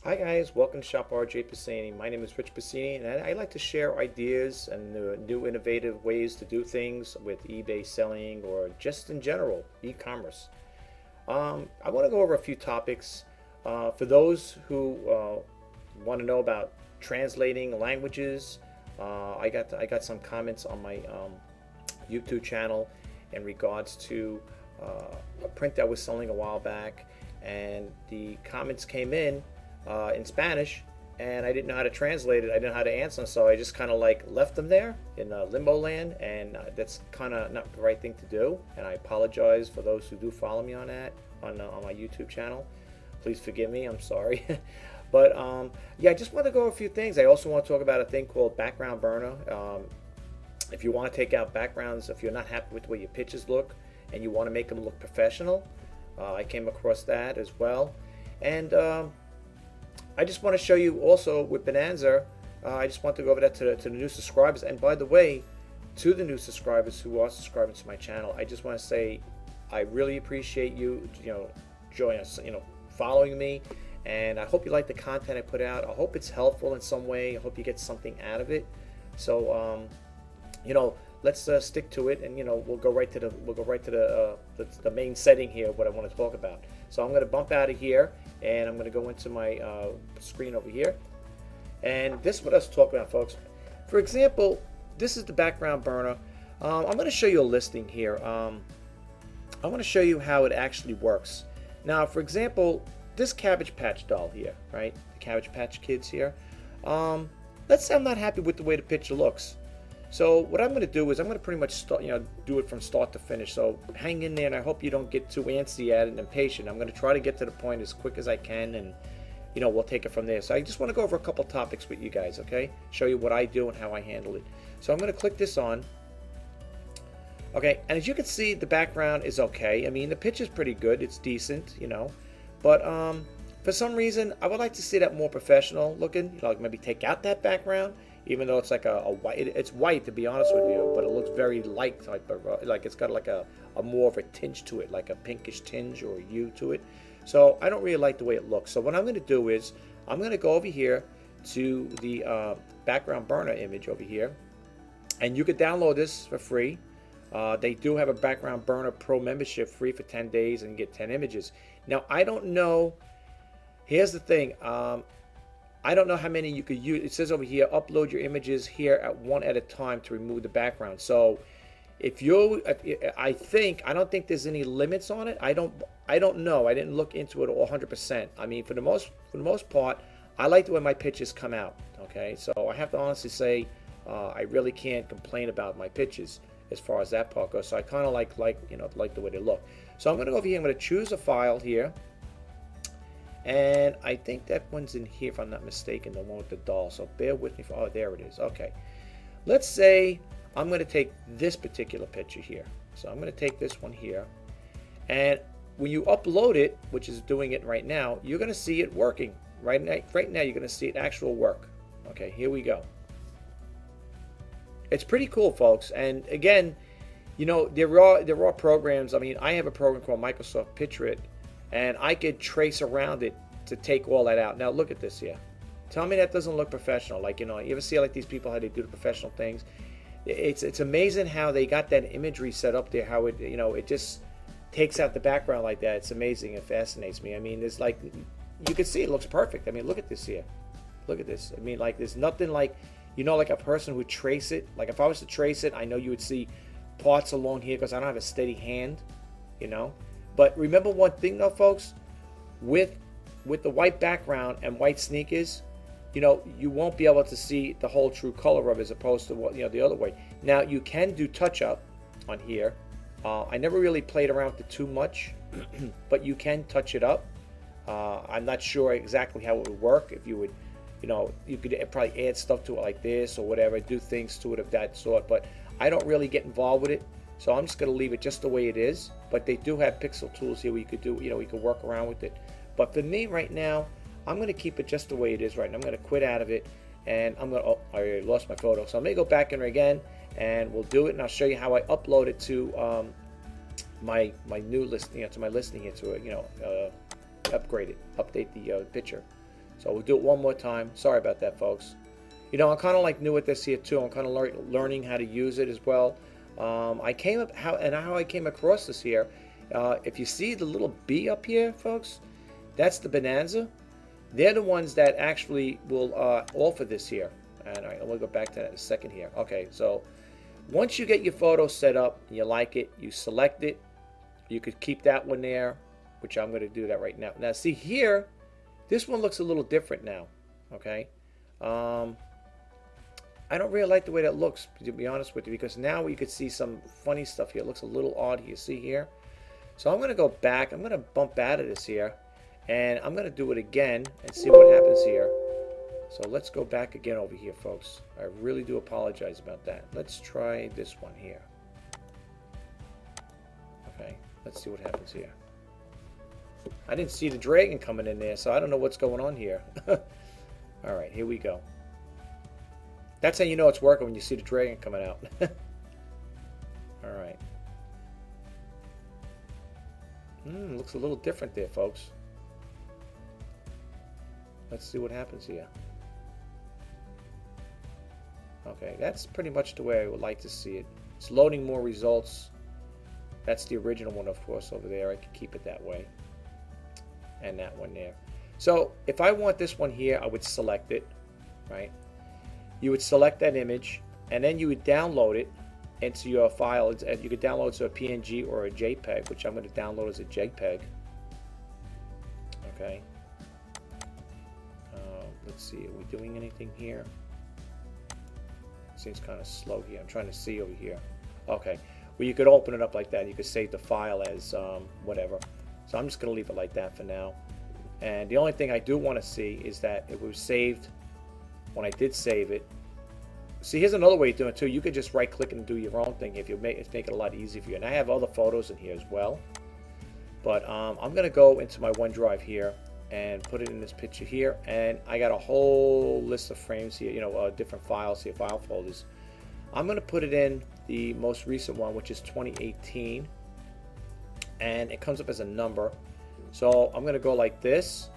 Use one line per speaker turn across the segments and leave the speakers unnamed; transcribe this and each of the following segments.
Hi guys, welcome to Shop RJ My name is Rjpasini, and I like to share ideas and new innovative ways to do things with eBay selling or just in general, e-commerce. I want to go over a few topics for those who want to know about translating languages. I got some comments on my YouTube channel in regards to a print that was selling a while back, and the comments came in Spanish, and I didn't know how to translate it. I didn't know how to answer them, so I just kind of like left them there in limbo land, and that's kind of not the right thing to do. And I apologize for those who do follow me on that on my YouTube channel. Please forgive me. I'm sorry. But yeah, I just want to go over a few things. I also want to talk about a thing called background burner. If you want to take out backgrounds, if you're not happy with the way your pictures look and you want to make them look professional, I came across that as well. And I just want to show you also with Bonanza. I just want to go over that to the new subscribers. And by the way, to the new subscribers who are subscribing to my channel, I just want to say I really appreciate you, joining us, following me. And I hope you like the content I put out. I hope it's helpful in some way. I hope you get something out of it. So, let's stick to it, and we'll go right to the main setting here. What I want to talk about. So I'm going to bump out of here, and I'm going to go into my screen over here. And this is what I was talking about, folks. For example, this is the background burner. I'm going to show you a listing here. I want to show you how it actually works. Now, for example, this Cabbage Patch doll here, right? The Cabbage Patch Kids here. Let's say I'm not happy with the way the picture looks. So what I'm going to do is I'm going to pretty much start, do it from start to finish. So hang in there, and I hope you don't get too antsy at it and impatient. I'm going to try to get to the point as quick as I can, and we'll take it from there. So I just want to go over a couple topics with you guys, okay? Show you what I do and how I handle it. So I'm going to click this on. Okay, and as you can see, the background is okay. I mean, the picture's pretty good. It's decent, but for some reason, I would like to see that more professional looking. Like maybe take out that background. Even though it's like a white, it's white to be honest with you, but it looks very light, like it's got like a more of a tinge to it, like a pinkish tinge or a hue to it. So I don't really like the way it looks. So what I'm going to do is I'm going to go over here to the background burner image over here, and you could download this for free. They do have a background burner pro membership free for 10 days and get 10 images. Now I don't know. Here's the thing. I don't know how many you could use. It says over here, upload your images here at one at a time to remove the background. So I don't think there's any limits on it. I don't know. I didn't look into it 100%. I mean, for the most part, I like the way my pictures come out. Okay, so I have to honestly say, I really can't complain about my pictures as far as that part goes. So I kind of like the way they look. So I'm going to go over here. I'm going to choose a file here. And I think that one's in here, if I'm not mistaken, the one with the doll. So bear with me. Oh, there it is. Okay. Let's say I'm going to take this particular picture here. So I'm going to take this one here. And when you upload it, which is doing it right now, you're going to see it working. Right now, you're going to see it actual work. Okay, here we go. It's pretty cool, folks. And again, there are programs. I mean, I have a program called Microsoft Picture It, and I could trace around it to take all that out. Now look at this here. Tell me that doesn't look professional. Like, you ever see like these people, how they do the professional things? It's amazing how they got that imagery set up there, how it, it just takes out the background like that. It's amazing. It fascinates me. I mean, there's like, you can see it looks perfect. I mean, look at this here. Look at this. I mean, like, there's nothing like, like a person who would trace it. Like if I was to trace it, I know you would see parts along here because I don't have a steady hand, But remember one thing though, folks, with the white background and white sneakers, you won't be able to see the whole true color of it as opposed to what the other way. Now you can do touch up on here. I never really played around with it too much, but you can touch it up. I'm not sure exactly how it would work. If you would, you could probably add stuff to it like this or whatever, do things to it of that sort. But I don't really get involved with it. So I'm just going to leave it just the way it is. But they do have pixel tools here where you could do, you could work around with it. But for me right now, I'm going to keep it just the way it is right now. I'm going to quit out of it, and I'm going to, oh, I already lost my photo. So I'm going to go back in again, and we'll do it, and I'll show you how I upload it to my new listing, to my listing here to, upgrade it, update the picture. So we'll do it one more time. Sorry about that, folks. You know, I'm kind of like new at this here too. I'm kind of learning how to use it as well. I came up how I came across this here. If you see the little B up here, folks, that's the Bonanza. They're the ones that actually will offer this here. And all right, we'll go back to that in a second here. Okay, so once you get your photo set up and you like it, you select it. You could keep that one there, which I'm going to do that right now. Now, see here, this one looks a little different now. Okay. I don't really like the way that looks, to be honest with you, because now you could see some funny stuff here. It looks a little odd here. See here? So I'm going to go back. I'm going to bump out of this here, and I'm going to do it again and see what happens here. So let's go back again over here, folks. I really do apologize about that. Let's try this one here. Okay, let's see what happens here. I didn't see the dragon coming in there, so I don't know what's going on here. All right, here we go. That's how you know it's working, when you see the dragon coming out. All right. Looks a little different there, folks. Let's see what happens here. Okay, that's pretty much the way I would like to see it. It's loading more results. That's the original one, of course, over there. I can keep it that way. And that one there. So if I want this one here, I would select it, right? You would select that image, and then you would download it into your file. You could download it to a PNG or a JPEG, which I'm going to download as a JPEG. Okay. Let's see, are we doing anything here? Seems kind of slow here. I'm trying to see over here. Okay. Well, you could open it up like that. You could save the file as whatever. So I'm just going to leave it like that for now. And the only thing I do want to see is that it was saved when I did save it. See, here's another way of doing it too. You could just right click and do your own thing if you make it a lot easier for you. And I have other photos in here as well. But I'm going to go into my OneDrive here and put it in this picture here. And I got a whole list of frames here, you know, different files here, file folders. I'm going to put it in the most recent one, which is 2018. And it comes up as a number. So I'm going to go like this.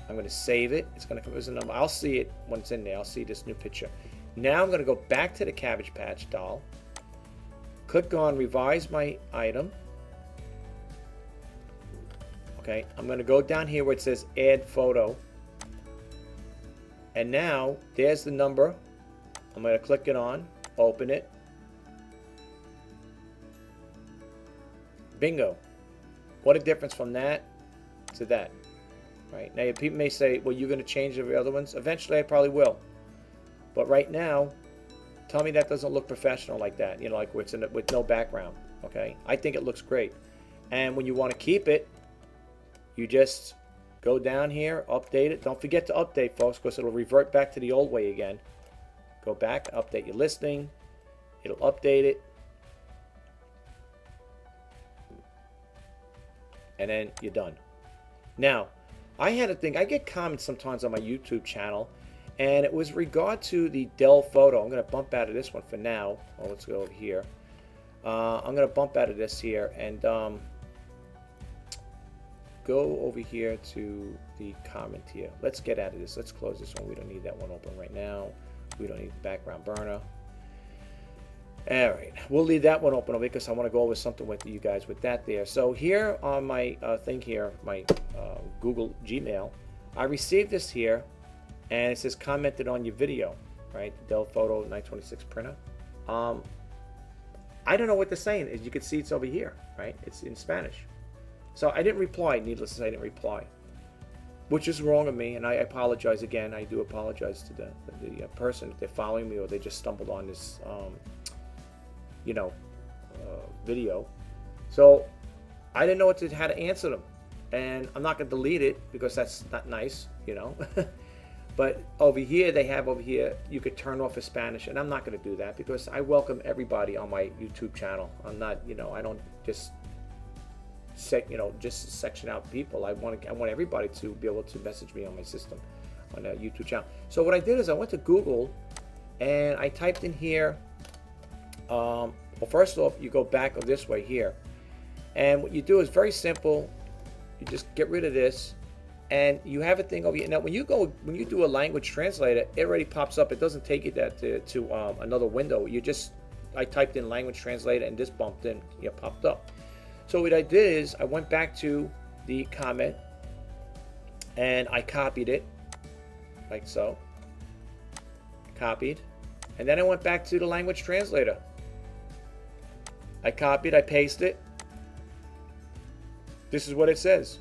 I'm going to save it. It's going to come as a number. I'll see it when it's in there. I'll see this new picture. Now I'm going to go back to the Cabbage Patch doll. Click on Revise My Item. Okay, I'm going to go down here where it says Add Photo. And now there's the number. I'm going to click it on, open it. Bingo. What a difference from that to that. Right. Now people may say, well, you're going to change the other ones. Eventually I probably will. But right now, tell me that doesn't look professional like that. You know, like with no background. Okay. I think it looks great. And when you want to keep it, you just go down here, update it. Don't forget to update, folks, because it'll revert back to the old way again. Go back, update your listing. It'll update it. And then you're done. Now, I had a thing. I get comments sometimes on my YouTube channel, and it was regard to the Dell photo. I'm going to bump out of this one for now. Oh, let's go over here. I'm going to bump out of this here and go over here to the comment here. Let's get out of this. Let's close this one. We don't need that one open right now. We don't need the background burner. All right, we'll leave that one open because I want to go over something with you guys with that there. So here on my thing here, my Google Gmail, I received this here, and it says commented on your video, right? The Dell Photo 926 printer. I don't know what they're saying. As you can see, it's over here, right? It's in Spanish. So I didn't reply. Needless to say, I didn't reply, which is wrong of me, and I apologize again. I do apologize to the person if they're following me or they just stumbled on this. You know, video. So I didn't know how to answer them, and I'm not going to delete it because that's not nice, you know. But over here, they have over here, you could turn off the Spanish, and I'm not going to do that because I welcome everybody on my YouTube channel. I'm not, you know, I don't just just section out people. I want everybody to be able to message me on my system on a YouTube channel. So what I did is I went to Google and I typed in here. Well, first off, you go back of this way here, and what you do is very simple. You just get rid of this, and you have a thing over here. Now, when you do a language translator, it already pops up. It doesn't take you to another window. I typed in language translator, and this bumped in, popped up. So what I did is I went back to the comment, and I copied it, like so. Copied, and then I went back to the language translator. I copied, I pasted it. This is what it says.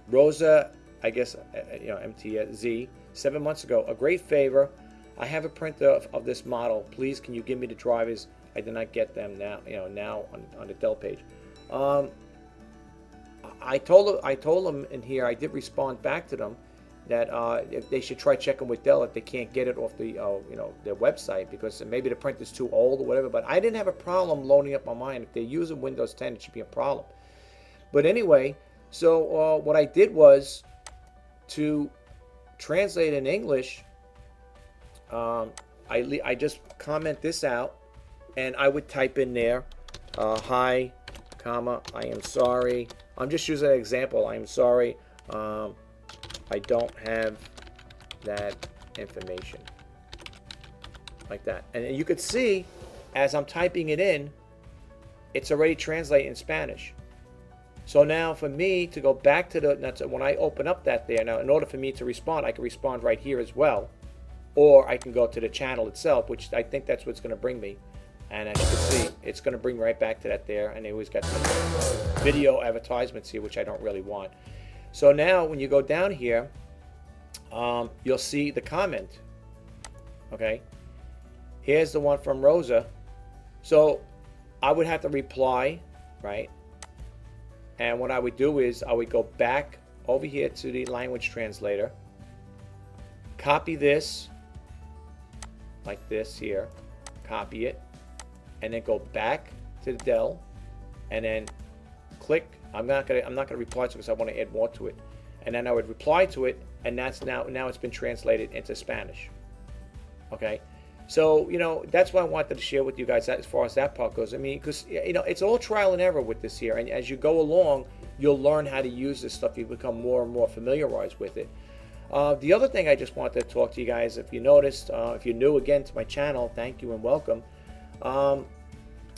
Rosa, I guess, MTZ, 7 months ago. A great favor. I have a printer of this model. Please, can you give me the drivers? I did not get them now. Now on the Dell page. I told them in here. I did respond back to them that if they should try checking with Dell if they can't get it off the their website, because maybe the printer's too old or whatever. But I didn't have a problem loading up on mine. If they're using Windows 10, it should be a problem. But anyway. So what I did was to translate in English. I just comment this out, and I would type in there, hi, comma, I am sorry. I'm just using an example. I am sorry. I don't have that information, like that. And you could see, as I'm typing it in, it's already translated in Spanish. So now for me to go back to when I open up that there, now in order for me to respond, I can respond right here as well. Or I can go to the channel itself, which I think that's what's going to bring me. And as you can see, it's going to bring me right back to that there. And they always got some video advertisements here, which I don't really want. So now when you go down here, you'll see the comment. Okay. Here's the one from Rosa. So I would have to reply, right? And what I would do is I would go back over here to the language translator, copy this, like this here, copy it, and then go back to the Dell, and then click. I'm not gonna reply to it because I want to add more to it, and then I would reply to it, and that's now it's been translated into Spanish. Okay. So, that's what I wanted to share with you guys as far as that part goes. I mean, because, it's all trial and error with this here. And as you go along, you'll learn how to use this stuff. You become more and more familiarized with it. The other thing I just wanted to talk to you guys, if you noticed, if you're new again to my channel, thank you and welcome.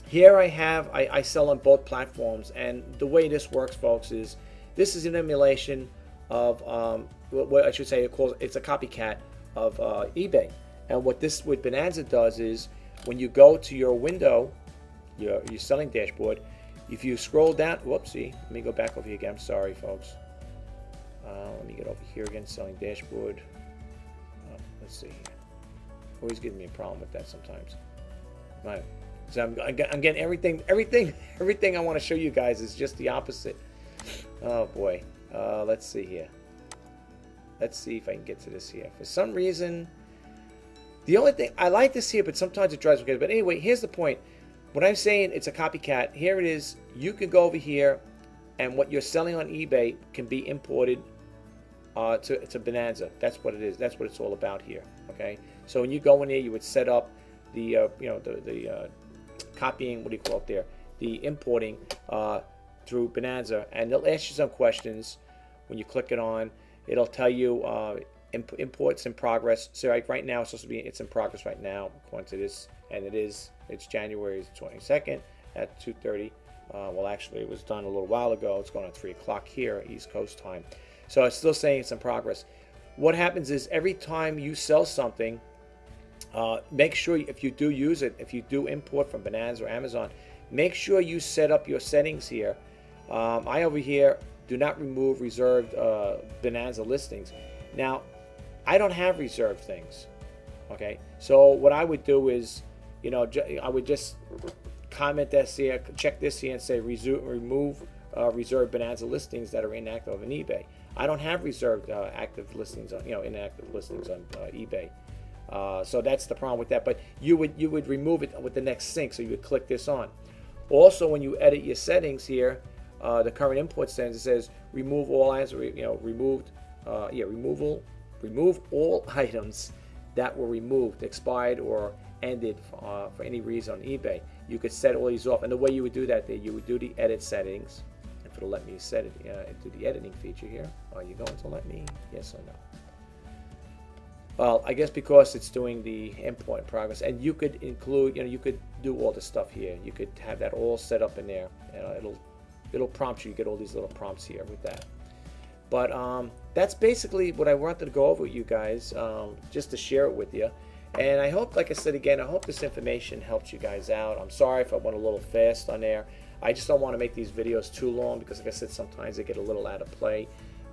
Here I sell on both platforms. And the way this works, folks, is this is an emulation of, what I should say, it's a copycat of eBay. And what Bonanza does is, when you go to your window, your selling dashboard, if you scroll down, whoopsie, let me go back over here again. I'm sorry, folks. Let me get over here again, selling dashboard. Let's see here. Always giving me a problem with that sometimes. Right. So I'm getting everything I want to show you guys is just the opposite. Oh boy. Let's see here. Let's see if I can get to this here. For some reason. The only thing, I like this here, but sometimes it drives me crazy. But anyway, here's the point. When I'm saying it's a copycat, here it is. You can go over here, and what you're selling on eBay can be imported to Bonanza. That's what it is. That's what it's all about here. Okay. So when you go in here, you would set up the copying. What do you call it there? The importing through Bonanza, and they'll ask you some questions. When you click it on, it'll tell you. Imports in progress. So right now it's supposed to be in progress right now according to this, and it's January 22nd at 2:30. Well, actually it was done a little while ago. It's going on 3 o'clock here East Coast time, so it's still saying it's in progress. What happens is every time you sell something, make sure if you do use it, if you do import from Bonanza or Amazon, make sure you set up your settings here. I over here do not remove reserved Bonanza listings. Now I don't have reserved things, okay? So what I would do is, I would just comment this here, check this here, and say remove reserved Bonanza listings that are inactive on eBay. I don't have reserved active listings on, inactive listings on eBay. So that's the problem with that. But you would remove it with the next sync. So you would click this on. Also, when you edit your settings here, the current import settings, it says remove all items, remove all items that were removed, expired, or ended for any reason on eBay. You could set all these off, and the way you would do that, you would do the edit settings. And for to let me set it into the editing feature here. Are you going to let me? Yes or no? Well, I guess because it's doing the import in progress, and you could include, you could do all the stuff here. You could have that all set up in there. It'll prompt you. You get all these little prompts here with that. But that's basically what I wanted to go over with you guys, just to share it with you. And I hope, like I said again, I hope this information helps you guys out. I'm sorry if I went a little fast on there. I just don't want to make these videos too long because, like I said, sometimes they get a little out of play.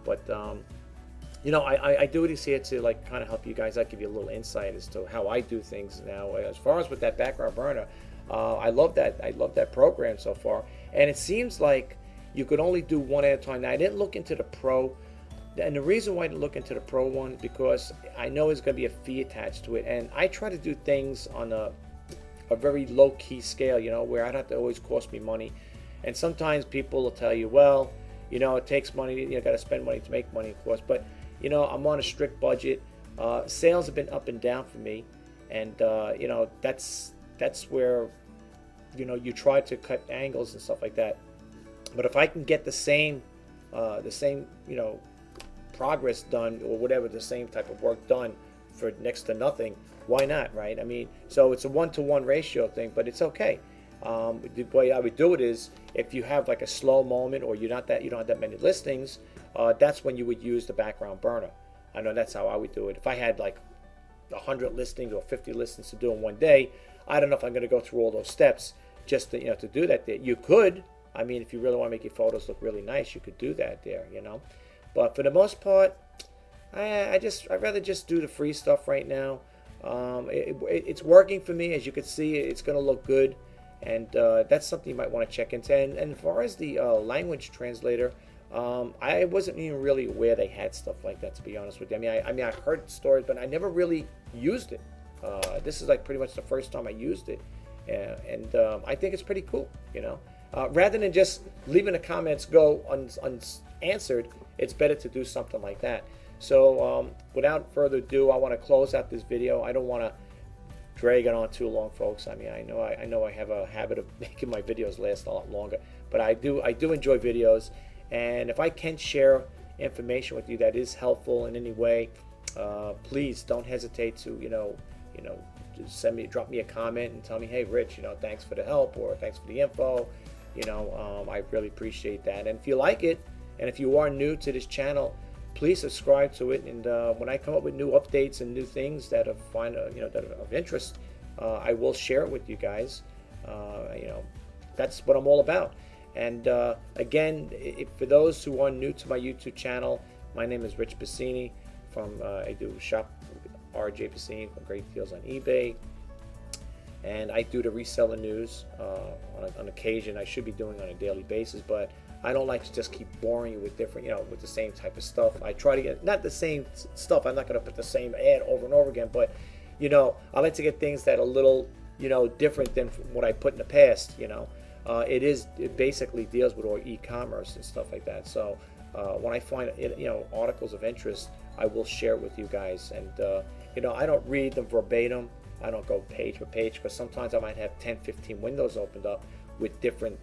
But I do this here to like kind of help you guys out, give you a little insight as to how I do things now. As far as with that background burner, I love that. I love that program so far. And it seems like you could only do one at a time. Now, I didn't look into the Pro. And the reason why I didn't look into the Pro one is because I know there's going to be a fee attached to it. And I try to do things on a very low-key scale, where I don't have to always cost me money. And sometimes people will tell you, well, it takes money, you got to spend money to make money, of course. But, I'm on a strict budget. Sales have been up and down for me. And, that's where, you try to cut angles and stuff like that. But if I can get the same, progress done or whatever, the same type of work done for next to nothing, why not, right? I mean, so it's a 1-to-1 ratio thing, but it's okay. The way I would do it is if you have like a slow moment or you don't have that many listings, that's when you would use the background burner. I know that's how I would do it. If I had like 100 listings or 50 listings to do in one day, I don't know if I'm going to go through all those steps just to to do that there. You could. I mean, if you really want to make your photos look really nice, you could do that there, But for the most part, I'd rather just do the free stuff right now. It's working for me. As you can see, it's going to look good. And that's something you might want to check into. And as far as the language translator, I wasn't even really aware they had stuff like that, to be honest with you. I mean, I heard stories, but I never really used it. This is like pretty much the first time I used it. And I think it's pretty cool, Rather than just leaving the comments go unanswered, it's better to do something like that. So without further ado, I want to close out this video. I don't want to drag it on too long, folks. I mean, I know I have a habit of making my videos last a lot longer, but I do enjoy videos, and if I can share information with you that is helpful in any way, please don't hesitate to just drop me a comment and tell me, hey Rich, thanks for the help or thanks for the info. I really appreciate that. And if you like it, and if you are new to this channel, please subscribe to it. And when I come up with new updates and new things that are that are of interest, I will share it with you guys. That's what I'm all about. And again, for those who are new to my YouTube channel, my name is Rich Pasini from I do shop-rjpasini-for-great-deals on eBay. And I do the reseller news on occasion. I should be doing on a daily basis, but I don't like to just keep boring you with different, with the same type of stuff. I try to get, not the same stuff, I'm not going to put the same ad over and over again, but, I like to get things that are a little, different than what I put in the past, It basically deals with all e-commerce and stuff like that. So when I find, articles of interest, I will share it with you guys. And, I don't read them verbatim. I don't go page per page because sometimes I might have 10, 15 windows opened up with different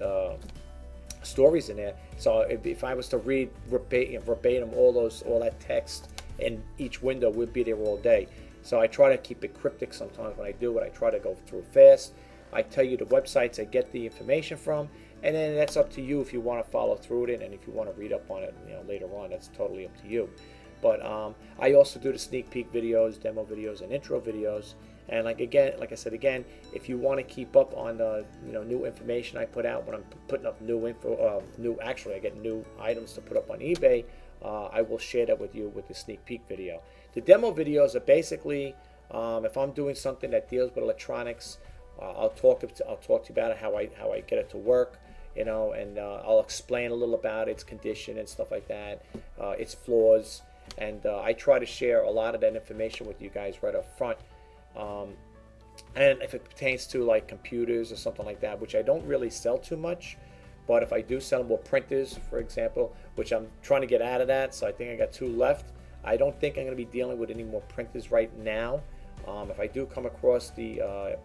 stories in there. So if I was to read verbatim all that text in each window, would be there all day. So I try to keep it cryptic sometimes when I do it. I try to go through fast. I tell you the websites I get the information from, and then that's up to you if you want to follow through it, and if you want to read up on it later on, that's totally up to you. But I also do the sneak peek videos, demo videos, and intro videos. And like I said again, if you want to keep up on the new information I put out when I'm putting up new info, I get new items to put up on eBay. I will share that with you with the sneak peek video. The demo videos are basically if I'm doing something that deals with electronics, I'll talk to you about it, how I get it to work, and I'll explain a little about its condition and stuff like that, its flaws, and I try to share a lot of that information with you guys right up front. And if it pertains to like computers or something like that, which I don't really sell too much, but if I do sell more printers, for example, which I'm trying to get out of that, so I think I got 2 left. I don't think I'm going to be dealing with any more printers right now. If I do come across the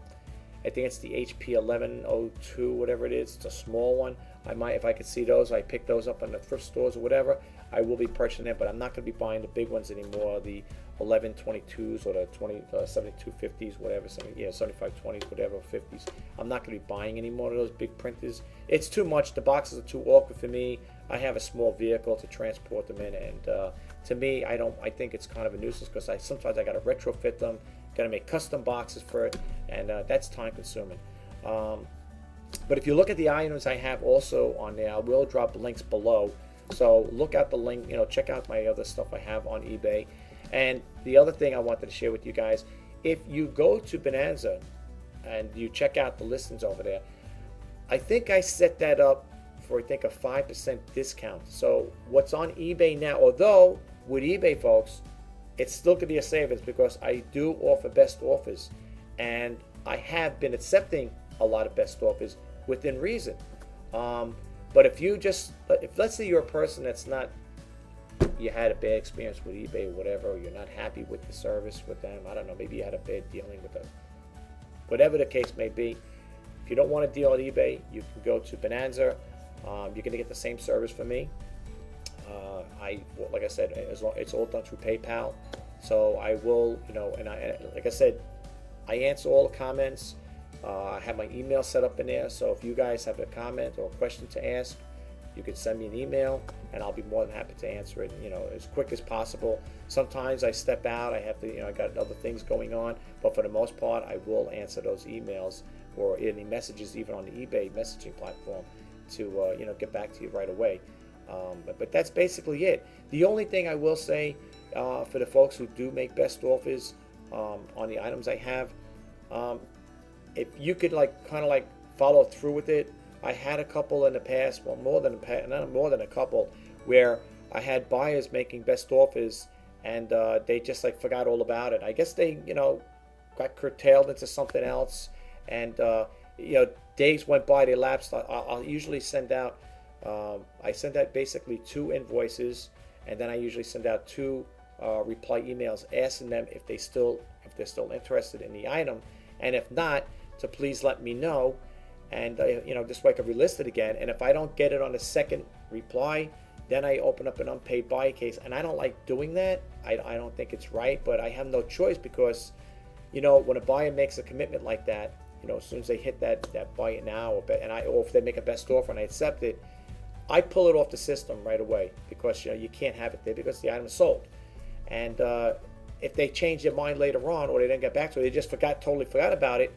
I think it's the HP 1102, whatever it is, it's a small one, I might, if I could see those, I pick those up in the thrift stores or whatever, I will be purchasing them, but I'm not going to be buying the big ones anymore, the 1122s or the 7250s, whatever, 7520s, whatever, 50s. I'm not going to be buying any more of those big printers. It's too much. The boxes are too awkward for me. I have a small vehicle to transport them in, and to me, I think it's kind of a nuisance because sometimes I got to retrofit them, got to make custom boxes for it, and that's time consuming. But if you look at the items I have also on there, I will drop links below. So look at the link, check out my other stuff I have on eBay. And the other thing I wanted to share with you guys, if you go to Bonanza and you check out the listings over there, I think I set that up for, I think, a 5% discount. So what's on eBay now, although with eBay, folks, it's still going to be a savings because I do offer best offers. And I have been accepting a lot of best offers within reason. But if let's say you're a person that's not, you had a bad experience with eBay or whatever, or you're not happy with the service with them, I don't know, maybe you had a bad dealing with them, whatever the case may be, if you don't want to deal at eBay, you can go to Bonanza. You're going to get the same service from me. Like I said, it's all done through PayPal. So I will, like I said, I answer all the comments. I have my email set up in there, so if you guys have a comment or a question to ask, you can send me an email, and I'll be more than happy to answer it, as quick as possible. Sometimes I step out, I have to, I got other things going on, but for the most part, I will answer those emails or any messages, even on the eBay messaging platform, to get back to you right away. But that's basically it. The only thing I will say for the folks who do make best offers on the items I have, if you could kind of follow through with it. I had a couple in the past, well, more than a couple, where I had buyers making best offers and they just forgot all about it. I guess they got curtailed into something else, and days went by, they lapsed. I'll usually send out I send out basically 2 invoices, and then I usually send out 2 reply emails asking them if they're still interested in the item, and if not, to please let me know, and this way I can relist it again. And if I don't get it on the second reply, then I open up an unpaid buy case, and I don't like doing that. I don't think it's right, but I have no choice because when a buyer makes a commitment like that, as soon as they hit that buy it now, or if they make a best offer and I accept it, I pull it off the system right away because you can't have it there because the item is sold. And if they change their mind later on, or they didn't get back to it, they just totally forgot about it,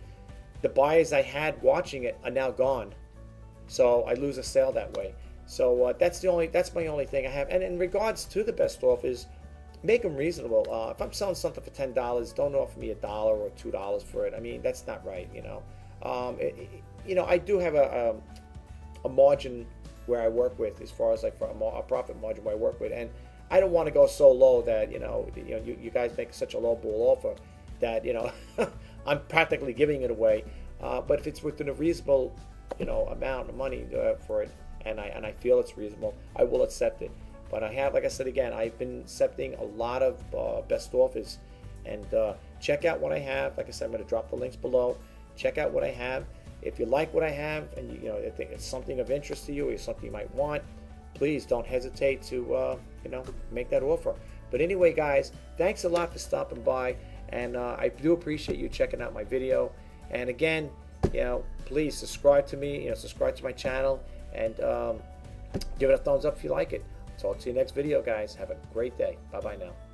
the buyers I had watching it are now gone, so I lose a sale that way. So that's my only thing I have. And in regards to the best offers, make them reasonable. If I'm selling something for $10, don't offer me $1 or $2 for it. I mean, that's not right. I do have a margin where I work with, as far as for a profit margin where I work with, and I don't want to go so low that you guys make such a low ball offer that I'm practically giving it away. But if it's within a reasonable amount of money for it, and I feel it's reasonable, I will accept it. But I have, like I said again, I've been accepting a lot of best offers, and check out what I have. Like I said, I'm going to drop the links below. Check out what I have. If you like what I have, and if it's something of interest to you, or something you might want, please don't hesitate to make that offer. But anyway, guys, thanks a lot for stopping by, and I do appreciate you checking out my video. And again, please subscribe to me, subscribe to my channel, and give it a thumbs up if you like it. Talk to you next video, guys. Have a great day. Bye-bye now.